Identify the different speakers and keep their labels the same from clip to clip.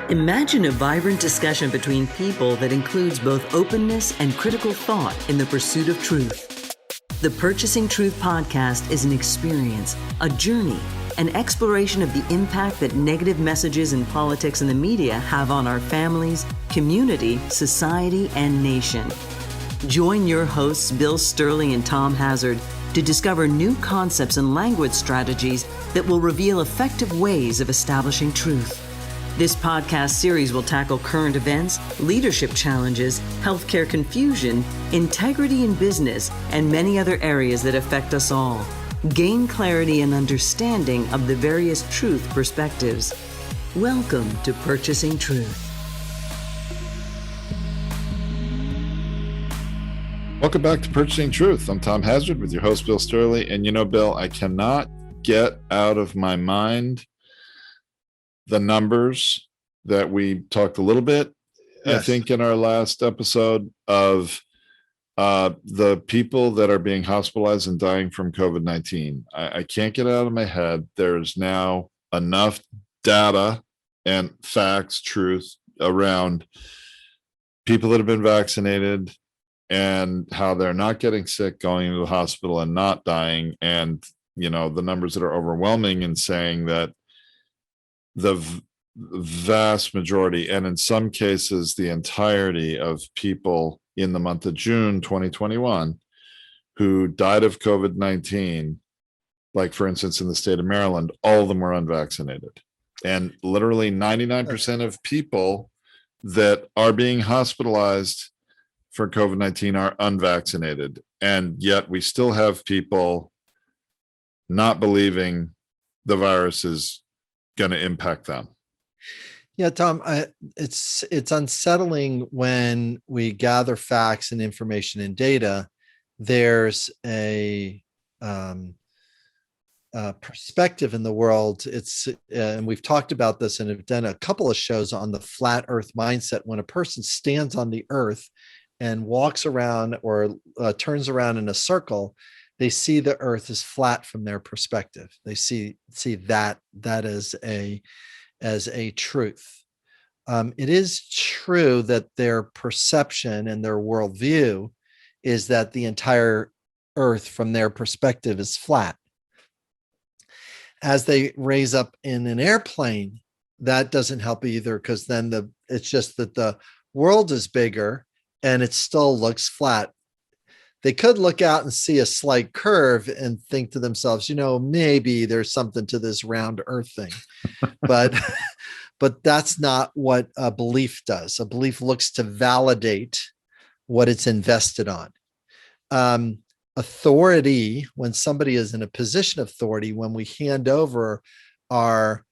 Speaker 1: Imagine a vibrant discussion between people that includes both openness and critical thought in the pursuit of truth. The Purchasing Truth podcast is an experience, a journey, an exploration of the impact that negative messages in politics and the media have on our families, community, society, and nation. Join your hosts, Bill Stierle and Tom Hazard, to discover new concepts and language strategies that will reveal effective ways of establishing truth. This podcast series will tackle current events, leadership challenges, healthcare confusion, integrity in business, and many other areas that affect us all. Gain clarity and understanding of the various truth perspectives. Welcome to Purchasing Truth.
Speaker 2: Welcome back to Purchasing Truth. I'm Tom Hazard with your host, Bill Stierle. And you know, Bill, I cannot get out of my mind the numbers that we talked a little bit, yes, I think in our last episode, of the people that are being hospitalized and dying from COVID-19. I can't get it out of my head. There's now enough data and facts, truth around people that have been vaccinated and how they're not getting sick, going into the hospital and not dying. And, you know, the numbers that are overwhelming in saying that the vast majority, and in some cases, the entirety of people in the month of June 2021 who died of COVID-19, like for instance, in the state of Maryland, all of them were unvaccinated. And literally 99% of people that are being hospitalized for COVID-19 are unvaccinated. And yet we still have people not believing the virus is going to impact them.
Speaker 3: Yeah, Tom, it's unsettling when we gather facts and information and data. There's a perspective in the world. And we've talked about this and have done a couple of shows on the flat Earth mindset. When a person stands on the Earth and walks around or turns around in a circle, they see the Earth as flat from their perspective. They see that as a truth. It is true that their perception and their worldview is that the entire Earth from their perspective is flat. As they raise up in an airplane, that doesn't help either, because then it's just that the world is bigger and it still looks flat. They could look out and see a slight curve and think to themselves, you know, maybe there's something to this round Earth thing. But that's not what a belief does. A belief looks to validate what it's invested on. Authority, when somebody is in a position of authority, when we hand over our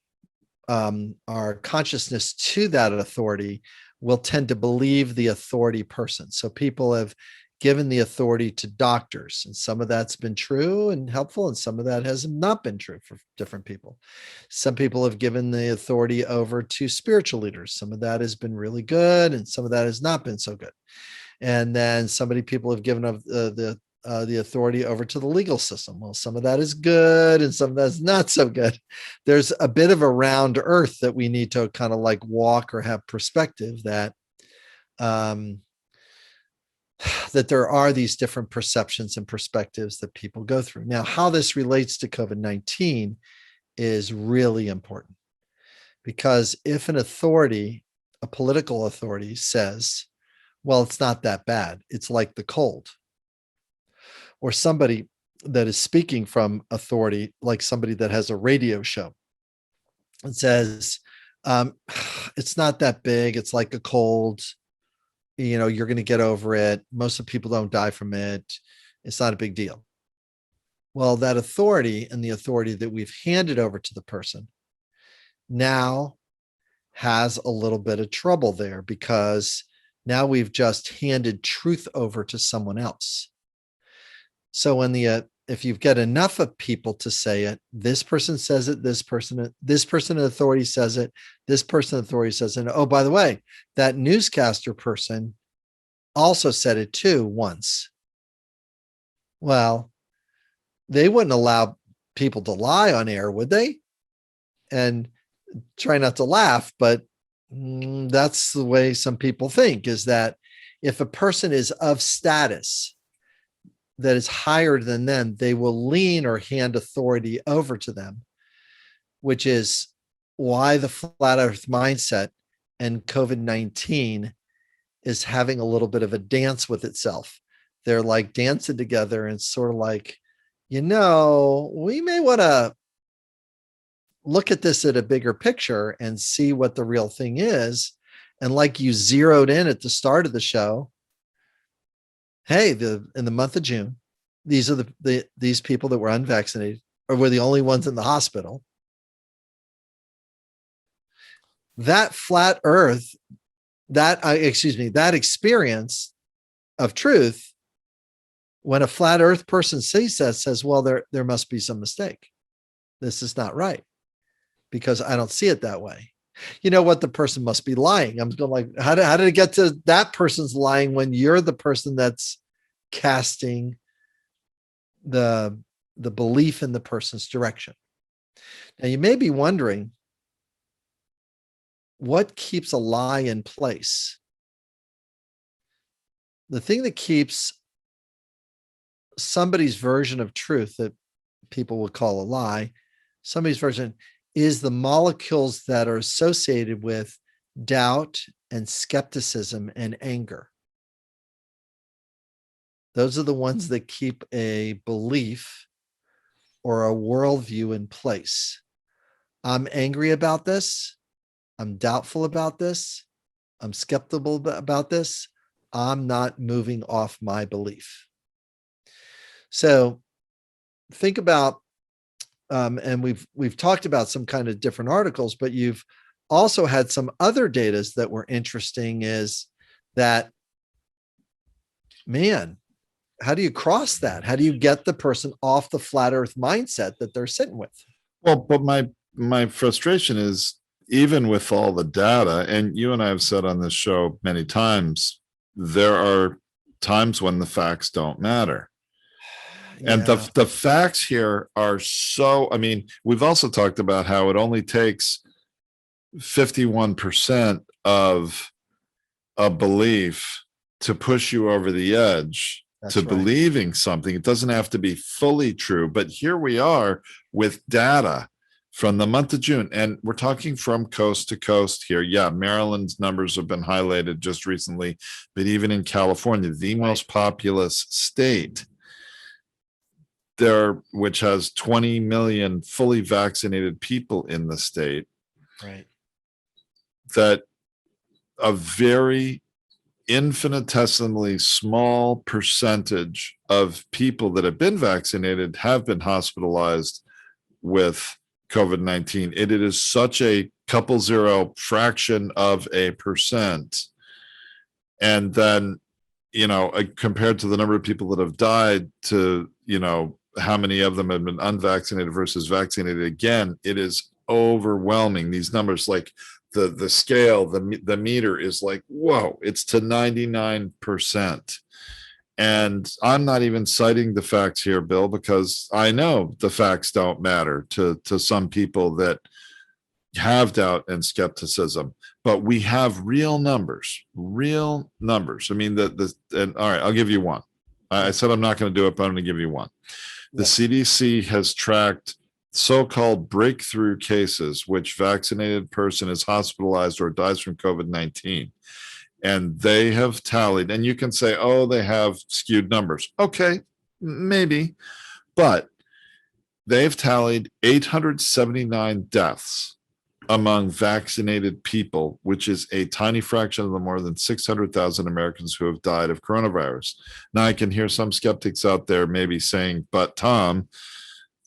Speaker 3: consciousness to that authority, we'll tend to believe the authority person. So people have given the authority to doctors, and some of that's been true and helpful, and some of that has not been true for different people. Some people have given the authority over to spiritual leaders. Some of that has been really good, and some of that has not been so good. And then people have given the authority over to the legal system. Well, some of that is good, and some of that is not so good. There's a bit of a round Earth that we need to kind of like walk or have perspective that that there are these different perceptions and perspectives that people go through. Now, how this relates to COVID-19 is really important, because if an authority, a political authority, says, well, it's not that bad, it's like the cold, or somebody that is speaking from authority, like somebody that has a radio show, and says, it's not that big, it's like a cold, you know, you're going to get over it. Most of the people don't die from it. It's not a big deal. Well, that authority and the authority that we've handed over to the person now has a little bit of trouble there, because now we've just handed truth over to someone else. So when if you get enough of people to say it, this person says it, this person in authority says it, this person in authority says it. Oh, by the way, that newscaster person also said it too once. Well, they wouldn't allow people to lie on air, would they? And try not to laugh, but that's the way some people think, is that if a person is of status that is higher than them, they will lean or hand authority over to them, which is why the flat earth mindset and COVID-19 is having a little bit of a dance with itself. They're like dancing together and sort of like, we may want to look at this at a bigger picture and see what the real thing is. And like you zeroed in at the start of the show, hey, in the month of June, these are these people that were unvaccinated or were the only ones in the hospital. That flat earth, that experience of truth, when a flat earth person sees that, says, well, there must be some mistake. This is not right, because I don't see it that way. You know what? The person must be lying. I'm going like, how did it get to that person's lying when you're the person that's casting the belief in the person's direction? Now, you may be wondering, what keeps a lie in place? The thing that keeps somebody's version of truth, that people would call a lie, somebody's version, is the molecules that are associated with doubt and skepticism and anger. Those are the ones that keep a belief or a worldview in place. I'm angry about this. I'm doubtful about this. I'm skeptical about this. I'm not moving off my belief. So think about, and we've talked about some kind of different articles, but you've also had some other data that were interesting, is that, man, how do you cross that? How do you get the person off the flat earth mindset that they're sitting with?
Speaker 2: Well, but my frustration is, even with all the data, and you and I have said on this show many times, there are times when the facts don't matter. Yeah. And the facts here are so, I mean, we've also talked about how it only takes 51% of a belief to push you over the edge. That's to right. Believing something. It doesn't have to be fully true, but here we are with data from the month of June, and we're talking from coast to coast here. Yeah, Maryland's numbers have been highlighted just recently, but even in California, the most populous state, which has 20 million fully vaccinated people in the state,
Speaker 3: right?
Speaker 2: That a very infinitesimally small percentage of people that have been vaccinated have been hospitalized with COVID-19. It is such a couple zero fraction of a percent. And then, compared to the number of people that have died to, how many of them have been unvaccinated versus vaccinated, again, it is overwhelming. These numbers, like the scale, the meter is like, whoa, it's to 99%. And I'm not even citing the facts here, Bill, because I know the facts don't matter to some people that have doubt and skepticism, but we have real numbers. I mean, and all right, I'll give you one. I said I'm not going to do it, but I'm going to give you one. The CDC has tracked so-called breakthrough cases, which vaccinated person is hospitalized or dies from COVID-19. And they have tallied, and you can say, oh, they have skewed numbers. Okay, maybe, but they've tallied 879 deaths among vaccinated people, which is a tiny fraction of the more than 600,000 Americans who have died of coronavirus. Now, I can hear some skeptics out there maybe saying, but Tom,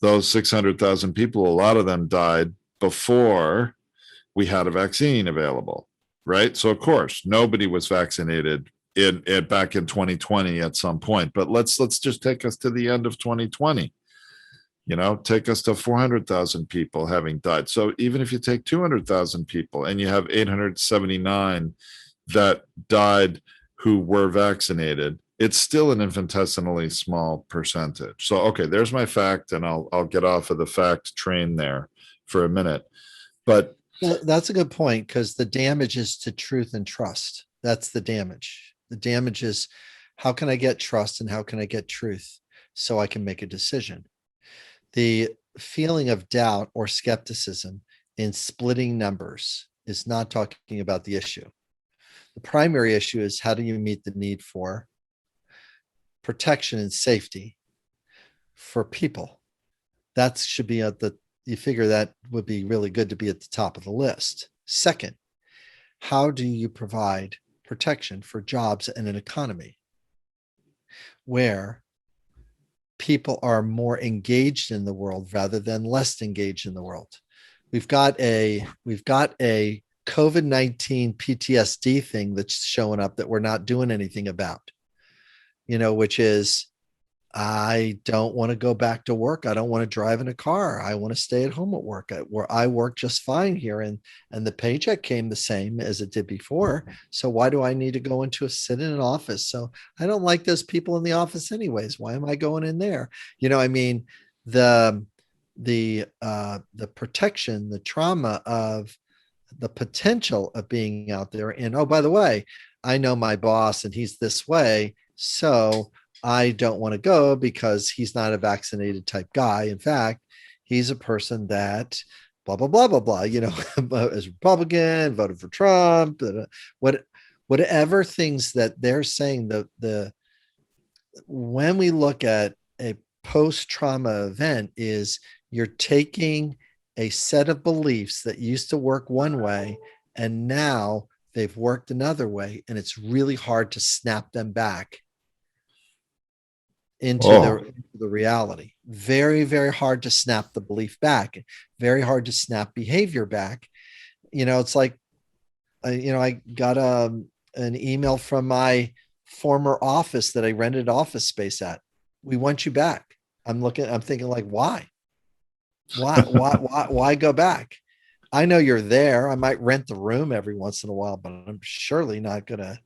Speaker 2: those 600,000 people, a lot of them died before we had a vaccine available, right? So of course, nobody was vaccinated back in 2020 at some point, but let's just take us to the end of 2020. Take us to 400,000 people having died. So even if you take 200,000 people and you have 879 that died who were vaccinated, it's still an infinitesimally small percentage. So, okay, there's my fact, and I'll get off of the fact train there for a minute. But
Speaker 3: Well, that's a good point, because the damage is to truth and trust. That's the damage. The damage is, how can I get trust and how can I get truth so I can make a decision? The feeling of doubt or skepticism in splitting numbers is not talking about the issue. The primary issue is, how do you meet the need for protection and safety for people? That should be at the, you figure that would be really good to be at the top of the list. Second, how do you provide protection for jobs and an economy where people are more engaged in the world rather than less engaged in the world? We've got a COVID-19 PTSD thing that's showing up that we're not doing anything about, which is, I don't want to go back to work. I don't want to drive in a car. I want to stay at home at work, where I work just fine here. And the paycheck came the same as it did before. So why do I need to go sit in an office? So I don't like those people in the office anyways. Why am I going in there? The protection, the trauma of the potential of being out there. And, oh, by the way, I know my boss and he's this way. So I don't want to go because he's not a vaccinated type guy. In fact, he's a person that blah, blah, blah, blah, blah, is Republican, voted for Trump, whatever things that they're saying. When we look at a post-trauma event, is you're taking a set of beliefs that used to work one way and now they've worked another way, and it's really hard to snap them back into the reality. Very, very hard to snap the belief back. Very hard to snap behavior back. It's like, I got an email from my former office that I rented office space at. We want you back. I'm thinking, like, why go back? I know you're there. I might rent the room every once in a while, but I'm surely not going to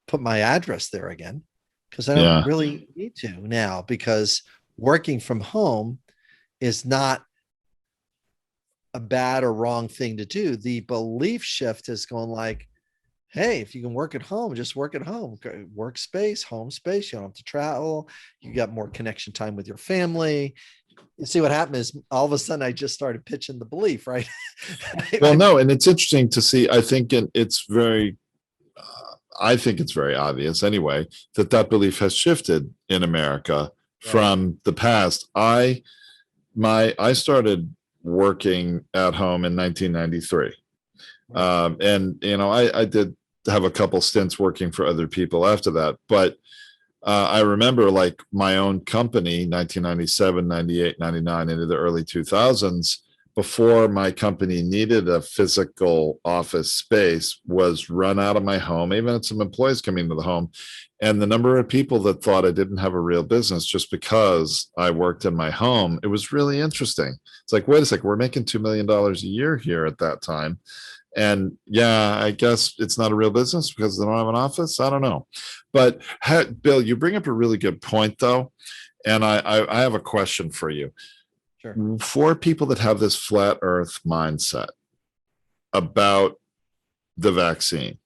Speaker 3: put my address there again, because I don't really need to now, because working from home is not a bad or wrong thing to do. The belief shift is going like, hey, if you can work at home, just work at home. Workspace, home space. You don't have to travel. You got more connection time with your family. You see, what happened is, all of a sudden I just started pitching the belief, right?
Speaker 2: Well, no, and it's interesting to see. I think it's very obvious anyway that belief has shifted in America from the past. I started working at home in 1993, and I did have a couple stints working for other people after that, but I remember, like, my own company, 1997, 98, 99, into the early 2000s, before my company needed a physical office space, was run out of my home. Even had some employees coming into the home. And the number of people that thought I didn't have a real business just because I worked in my home, it was really interesting. It's like, wait a second, we're making $2 million a year here at that time. And yeah, I guess it's not a real business because they don't have an office. I don't know. But Bill, you bring up a really good point, though. And I have a question for you.
Speaker 3: Sure.
Speaker 2: For people that have this flat earth mindset about the vaccine,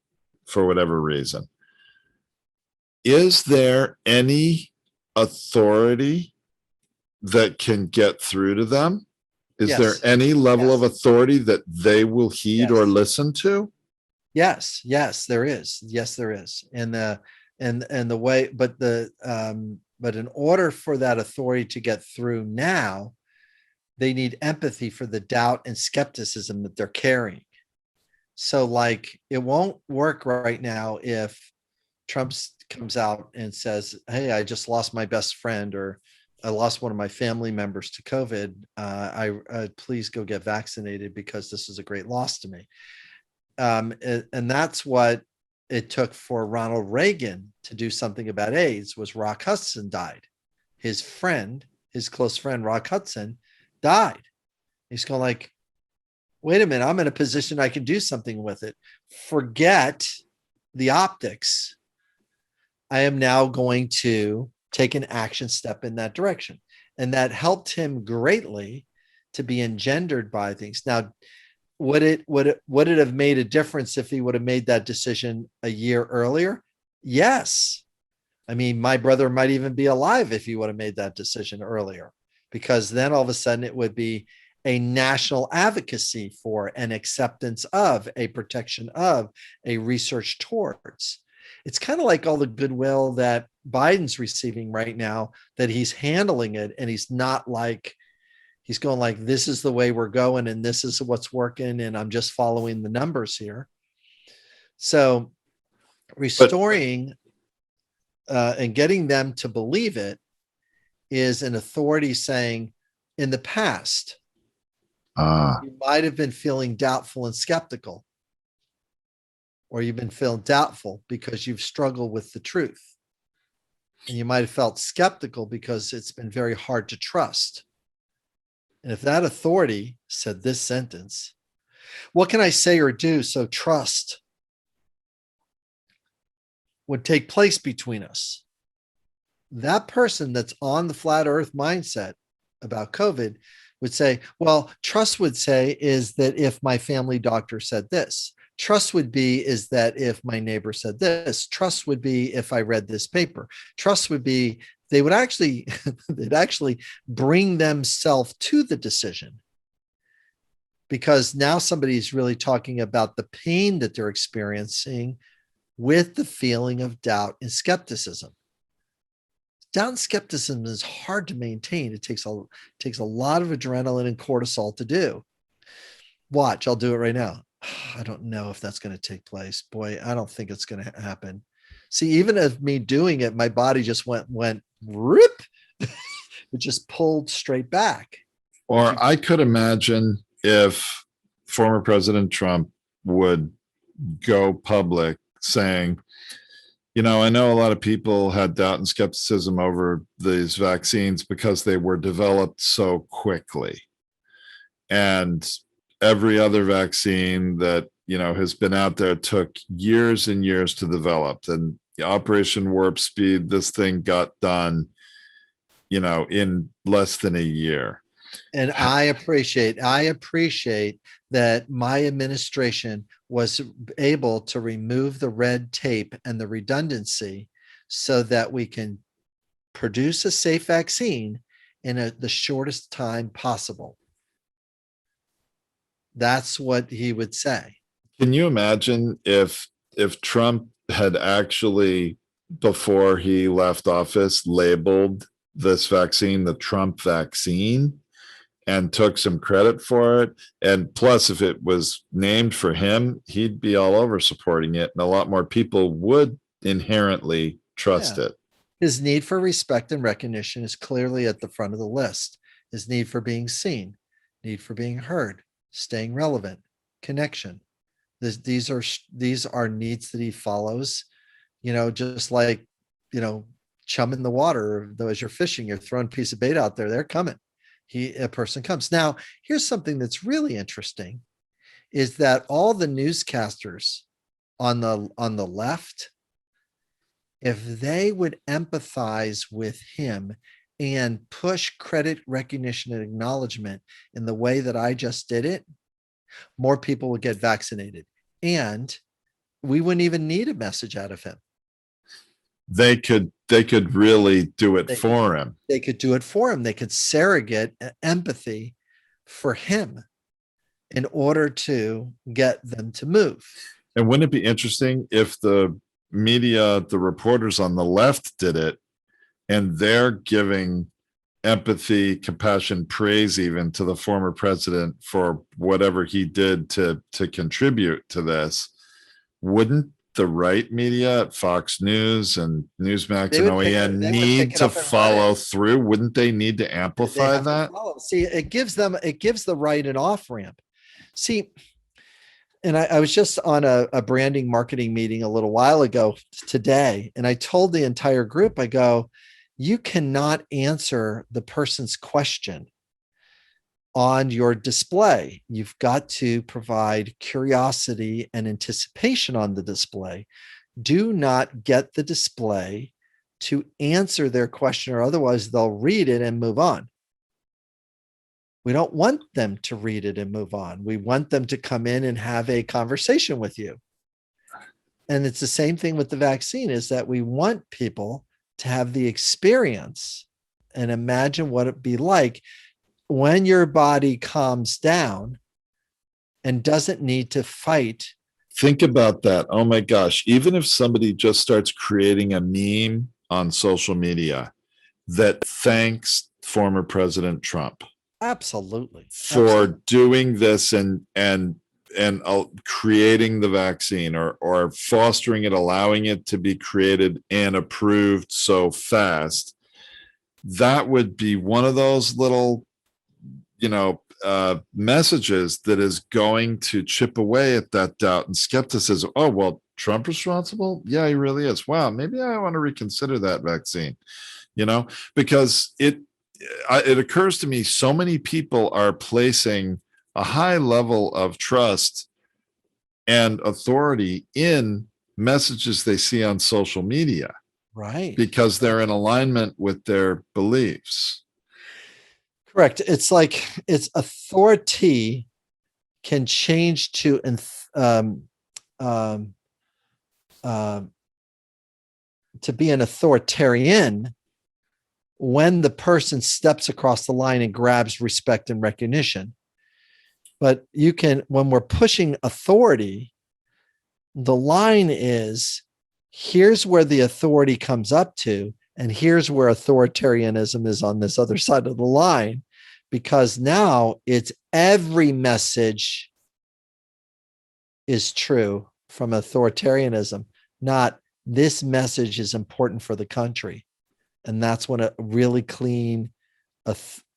Speaker 2: for whatever reason, is there any authority that can get through to them? Is there any level of authority that they will heed or listen to?
Speaker 3: Yes, there is. Yes, there is. And the way, but in order for that authority to get through now, they need empathy for the doubt and skepticism that they're carrying. So, like, it won't work right now if Trump comes out and says, hey, I just lost my best friend, or I lost one of my family members to COVID. I please go get vaccinated because this is a great loss to me. And that's what it took for Ronald Reagan to do something about AIDS. Was Rock Hudson died. His close friend, Rock Hudson, died. He's going like, wait a minute, I'm in a position I can do something with it. Forget the optics. I am now going to take an action step in that direction. And that helped him greatly to be engendered by things. Now, would it have made a difference if he would have made that decision a year earlier? Yes. I mean, my brother might even be alive if he would have made that decision earlier, because then all of a sudden it would be a national advocacy for an acceptance of, a protection of, a research towards. It's kind of like all the goodwill that Biden's receiving right now, that he's handling it, and he's not like, he's going like, this is the way we're going and this is what's working and I'm just following the numbers here. So restoring and getting them to believe it is an authority saying, in the past, you might have been feeling doubtful and skeptical, or you've been feeling doubtful because you've struggled with the truth. And you might have felt skeptical because it's been very hard to trust. And if that authority said this sentence, what can I say or do so trust would take place between us? That person that's on the flat earth mindset about COVID would say, well, trust would say is that if my family doctor said this, trust would be is that if my neighbor said this, trust would be if I read this paper, trust would be, they would actually, they'd actually bring themselves to the decision, because now somebody's really talking about the pain that they're experiencing with the feeling of doubt and skepticism. Doubt and skepticism is hard to maintain. It takes a lot of adrenaline and cortisol to do. Watch, I'll do it right now. I don't know if that's going to take place. Boy, I don't think it's going to happen. See, even of me doing it, my body just went rip. It just pulled straight back.
Speaker 2: Or I could imagine if former President Trump would go public saying, you know, I know a lot of people had doubt and skepticism over these vaccines because they were developed so quickly. And every other vaccine that, you know, has been out there took years and years to develop. And Operation Warp Speed, this thing got done, you know, in less than a year.
Speaker 3: And I appreciate that my administration was able to remove the red tape and the redundancy so that we can produce a safe vaccine in the shortest time possible. That's what he would say.
Speaker 2: Can you imagine if Trump had actually, before he left office, labeled this vaccine the Trump vaccine and took some credit for it? And plus, if it was named for him, he'd be all over supporting it. And a lot more people would inherently trust it.
Speaker 3: His need for respect and recognition is clearly at the front of the list. His need for being seen, need for being heard, staying relevant, connection. These are needs that he follows, you know, just like, you know, chum in the water. Though as you're fishing, you're throwing a piece of bait out there, they're coming. A person comes. Now, here's something that's really interesting, is that all the newscasters on the left, if they would empathize with him and push credit, recognition, and acknowledgement in the way that I just did it, more people would get vaccinated. And we wouldn't even need a message out of him.
Speaker 2: They could really do it for him.
Speaker 3: They could do it for him. They could surrogate empathy for him in order to get them to move.
Speaker 2: And wouldn't it be interesting if the media, the reporters on the left did it, and they're giving empathy, compassion, praise even to the former president for whatever he did to contribute to this? Wouldn't the right media at Fox News and Newsmax and OAN need to follow through? Wouldn't they need to amplify that?
Speaker 3: See, it gives the right an off ramp. See, and I was just on a branding marketing meeting a little while ago today, and I told the entire group, I go, you cannot answer the person's question on your display. You've got to provide curiosity and anticipation on the display. do not get the display to answer their question, or otherwise they'll read it and move on. We don't want them to read it and move on. We want them to come in and have a conversation with you. And it's the same thing with the vaccine, is that we want people to have the experience and imagine what it'd be like when your body calms down and doesn't need to fight.
Speaker 2: Think about that. Oh my gosh. Even if somebody just starts creating a meme on social media that thanks former President Trump
Speaker 3: Absolutely.
Speaker 2: for
Speaker 3: Absolutely.
Speaker 2: doing this and creating the vaccine, or fostering it, allowing it to be created and approved so fast, that would be one of those little, messages that is going to chip away at that doubt and skepticism. Oh, well, Trump responsible? Yeah, he really is. Wow, maybe I want to reconsider that vaccine, because it occurs to me so many people are placing a high level of trust and authority in messages they see on social media,
Speaker 3: Right.
Speaker 2: because they're in alignment with their beliefs.
Speaker 3: Correct. It's like its authority can change to to be an authoritarian when the person steps across the line and grabs respect and recognition. But you can, when we're pushing authority, the line is, here's where the authority comes up to, and here's where authoritarianism is on this other side of the line, because now it's every message is true from authoritarianism, not this message is important for the country. And that's what a really clean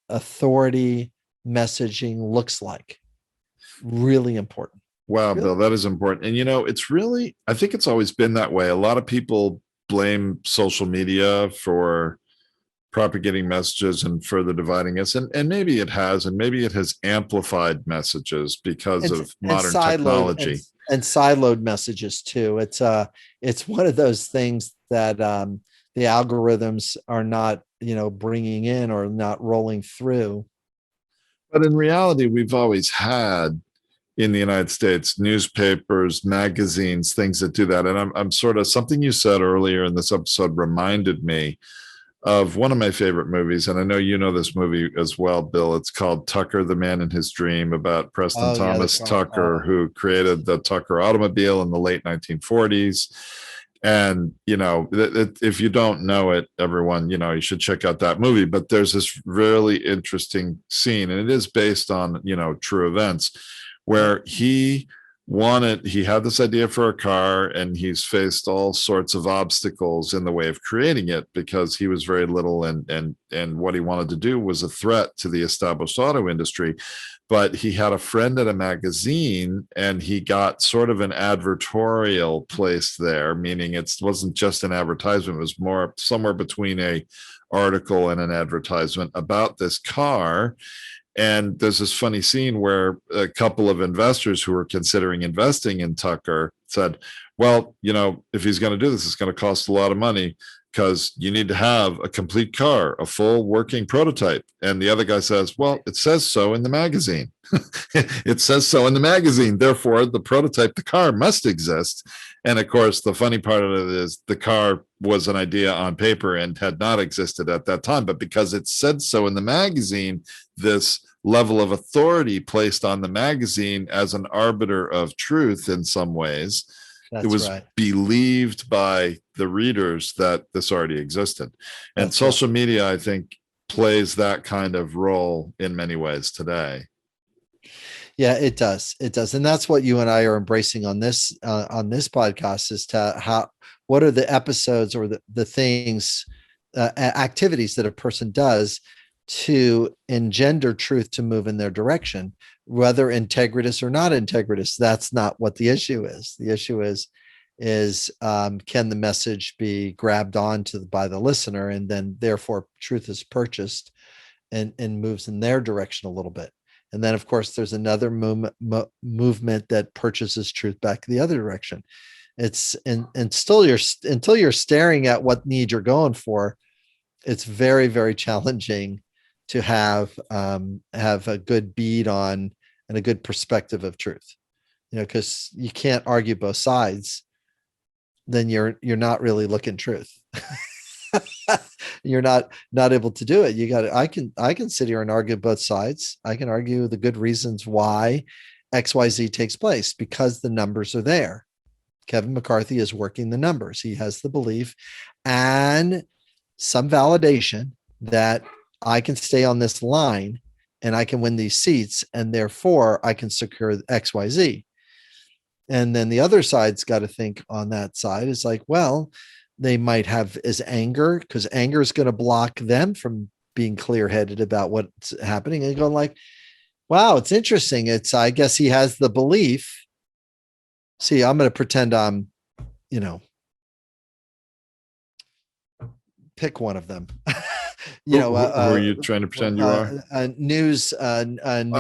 Speaker 3: authority messaging looks like. Really important.
Speaker 2: Wow,
Speaker 3: Really?
Speaker 2: Bill, that is important. And it's really, I think it's always been that way. A lot of people blame social media for propagating messages and further dividing us. And maybe it has, and maybe it has amplified messages because of modern technology.
Speaker 3: And siloed messages too. It's one of those things that the algorithms are not, bringing in or not rolling through.
Speaker 2: But in reality, we've always had in the United States newspapers, magazines, things that do that. And I'm sort of, something you said earlier in this episode reminded me of one of my favorite movies. And I know you know this movie as well, Bill. It's called Tucker, the Man in His Dream, about Preston Thomas Tucker, who created the Tucker automobile in the late 1940s. And, if you don't know it, everyone, you should check out that movie. But there's this really interesting scene, and it is based on, true events, where he had this idea for a car, and he's faced all sorts of obstacles in the way of creating it because he was very little, and what he wanted to do was a threat to the established auto industry. But he had a friend at a magazine, and he got sort of an advertorial placed there, meaning it wasn't just an advertisement, it was more somewhere between a article and an advertisement about this car. And there's this funny scene where a couple of investors who were considering investing in Tucker said, well, if he's going to do this, it's going to cost a lot of money because you need to have a complete car, a full working prototype. And the other guy says, well, it says so in the magazine. It says so in the magazine. Therefore, the prototype, the car must exist. And of course, the funny part of it is the car was an idea on paper and had not existed at that time. But because it said so in the magazine, this level of authority placed on the magazine as an arbiter of truth in some ways, it was believed by the readers that this already existed. And social media, I think, plays that kind of role in many ways today.
Speaker 3: Yeah, it does. It does. And that's what you and I are embracing on this podcast, is what are the episodes or the things, activities that a person does to engender truth to move in their direction, whether integritous or not integritous. That's not what the issue is. The issue is can the message be grabbed onto by the listener, and then therefore truth is purchased and moves in their direction a little bit. And then, of course, there's another movement that purchases truth back the other direction. It's and still until you're staring at what need you're going for, it's very, very challenging to have a good bead on and a good perspective of truth. Because you can't argue both sides, then you're not really looking truth. You're not able to do it. You got I can sit here and argue both sides. I can argue the good reasons why XYZ takes place because the numbers are there. Kevin McCarthy is working the numbers. He has the belief and some validation that I can stay on this line and I can win these seats, and therefore I can secure XYZ. And then the other side's got to think on that side is like, well, they might have is anger, because anger is going to block them from being clear-headed about what's happening, and going like, wow, it's interesting. I guess he has the belief. See, I'm going to pretend I'm, pick one of them.
Speaker 2: Who are you trying to pretend you are?
Speaker 3: A news outlet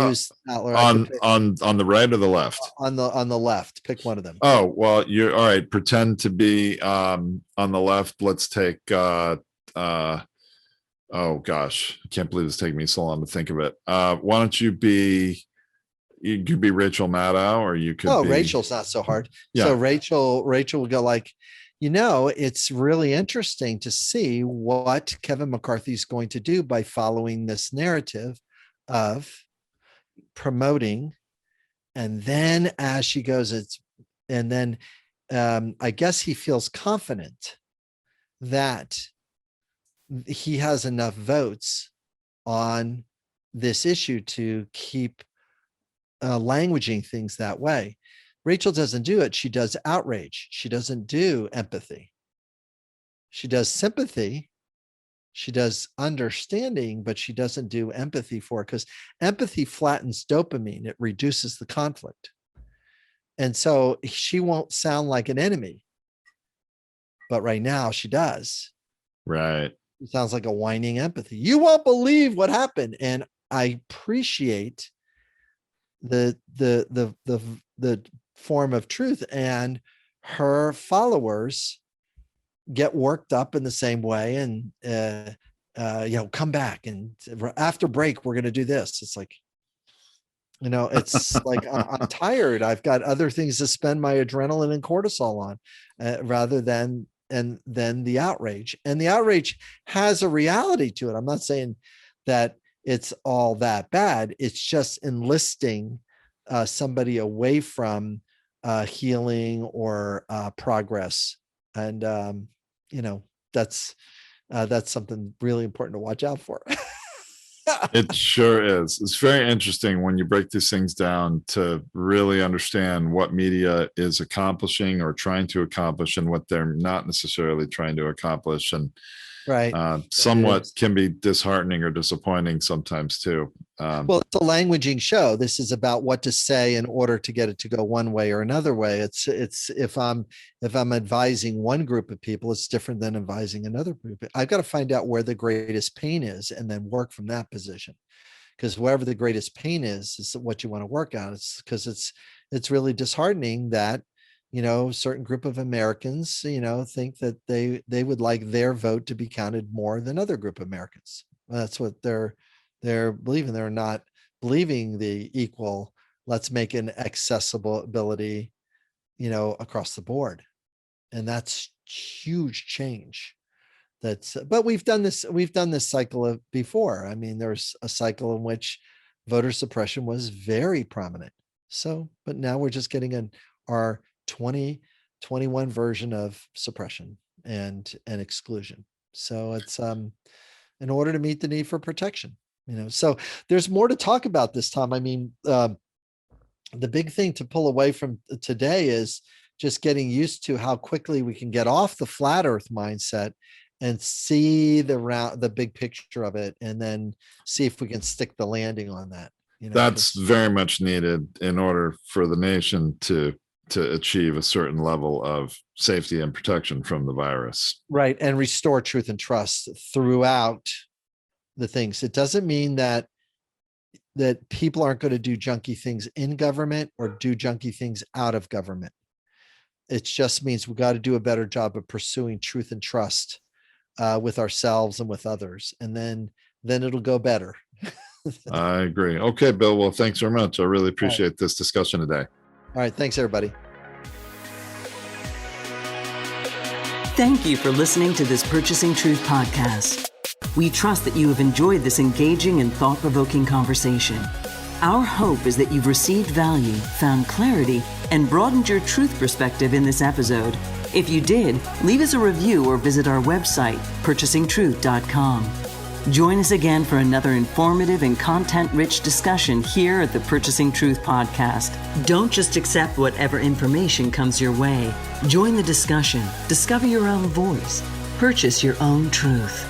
Speaker 2: on the right or the left?
Speaker 3: on the left. Pick one of them.
Speaker 2: Oh, well, you're all right. Pretend to be on the left. Let's take oh gosh, I can't believe it's taking me so long to think of it. Why don't you could be Rachel Maddow, or you could be
Speaker 3: Rachel's not so hard.
Speaker 2: Yeah.
Speaker 3: So Rachel will go like, it's really interesting to see what Kevin McCarthy's going to do by following this narrative of promoting. And then as she goes, I guess he feels confident that he has enough votes on this issue to keep languaging things that way. Rachel doesn't do it. She does outrage. She doesn't do empathy. She does sympathy. She does understanding, but she doesn't do empathy for it, because empathy flattens dopamine. It reduces the conflict. And so she won't sound like an enemy. But right now she does.
Speaker 2: Right.
Speaker 3: It sounds like a whining empathy. You won't believe what happened. And I appreciate the form of truth, and her followers get worked up in the same way, and come back, and after break we're going to do this. It's like, it's like I'm tired. I've got other things to spend my adrenaline and cortisol on, rather than the outrage. And the outrage has a reality to it. I'm not saying that it's all that bad. It's just enlisting somebody away from healing or progress. And, that's something really important to watch out for.
Speaker 2: It sure is. It's very interesting when you break these things down to really understand what media is accomplishing or trying to accomplish, and what they're not necessarily trying to accomplish. And
Speaker 3: right.
Speaker 2: Somewhat can be disheartening or disappointing sometimes too.
Speaker 3: Well, it's a languaging show. This is about what to say in order to get it to go one way or another way. It's if I'm advising one group of people, it's different than advising another group. I've got to find out where the greatest pain is and then work from that position. Because wherever the greatest pain is what you want to work on. It's because it's really disheartening that certain group of Americans, think that they would like their vote to be counted more than other group of Americans. That's what they're believing. They're not believing the equal, let's make an accessibility, across the board. And that's huge change. But we've done this cycle before. I mean, there's a cycle in which voter suppression was very prominent. So, but now we're just getting our 2021 version of suppression and exclusion. So it's in order to meet the need for protection, so there's more to talk about this, Tom. I mean, the big thing to pull away from today is just getting used to how quickly we can get off the flat earth mindset and see the big picture of it, and then see if we can stick the landing on that.
Speaker 2: That's very much needed in order for the nation to achieve a certain level of safety and protection from the virus.
Speaker 3: Right. And restore truth and trust throughout the things. It doesn't mean that people aren't going to do junky things in government or do junky things out of government. It just means we got to do a better job of pursuing truth and trust with ourselves and with others. And then it'll go better.
Speaker 2: I agree. Okay, Bill. Well, thanks very much. I really appreciate this discussion today.
Speaker 3: All right. Thanks, everybody.
Speaker 1: Thank you for listening to this Purchasing Truth podcast. We trust that you have enjoyed this engaging and thought-provoking conversation. Our hope is that you've received value, found clarity, and broadened your truth perspective in this episode. If you did, leave us a review or visit our website, purchasingtruth.com. Join us again for another informative and content-rich discussion here at the Purchasing Truth podcast. Don't just accept whatever information comes your way. Join the discussion. Discover your own voice. Purchase your own truth.